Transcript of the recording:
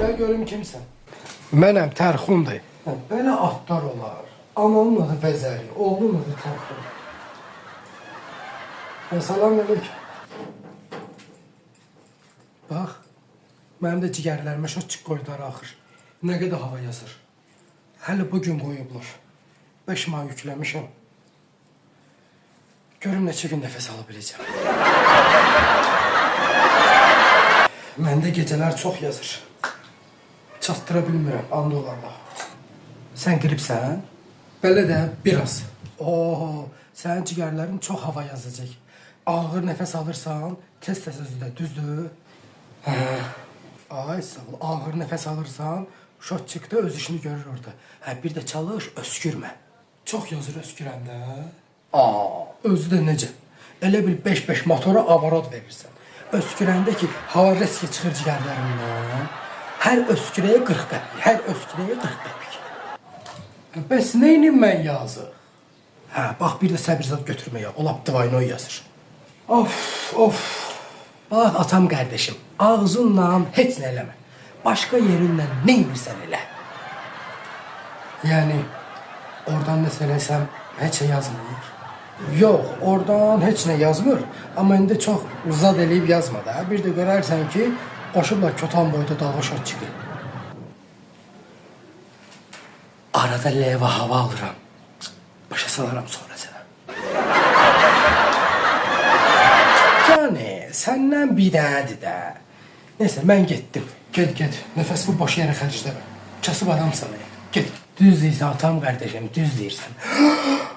Gələ görüm kimsən. Mənəm Tərxundur. Belə atlar olar. Ananın adı Bəzəri, oğlun adı Tərxun. Salam əleykum. Bax, mənim də cigərlərimə şotçuk qoydular axır. Nə qədər hava yazır. Hələ bugün qoyublar. 5 may yükləmişəm. Görüm neçə gün nəfəs ala biləcəm. Məndə gecələr çox yazır. Çatdıra bilmirəm, and olarlar. Sən qripsən? Belə də biraz. Oo, sənin cigərlərin çox hava yazacaq. Ağır nəfəs alırsan, tez-tez özü də düzdür. Hə. Ay sağ ol, ağır nəfəs alırsan, şotçukda öz işini görür orada. Hə, bir də çalış, öskürmə. Çox yazır öskürəndə. Özü də necə? Elə bil 5-5 motora avarot verirsən. Öskürəndə ki, hava reski çıxır cigərlərindən. Hər öskürəyə 40 qəpik, hər öskürəyə 40 qəpik. Bəs neynim mən yazır? Hə, bax bir də səbirzad götürməyə, o lap divaynoy yazır. Of. Bax atam qardeşim, ağzınla heç nə eləmə. Başqa yerinlə nə edirsən elə? Yəni, oradan nəsə eləsəm, heç nə yazmır. Yox, oradan heç nə yazmır. Amma indi çox zad eləyib yazma da. Bir də görərsən ki, qoşublar kötan boyda dalğa şot çıxır. Arada leva hava alıram. Başa salaram sonra sənə. Yəni, səndən bir dənədir də. Neyse, mən getdim. Get. Nəfəsimi boş yerə xərcləmə. Kasıb adamsan. Get. Düz deyirsən, atam qardeşim, düz deyirsən.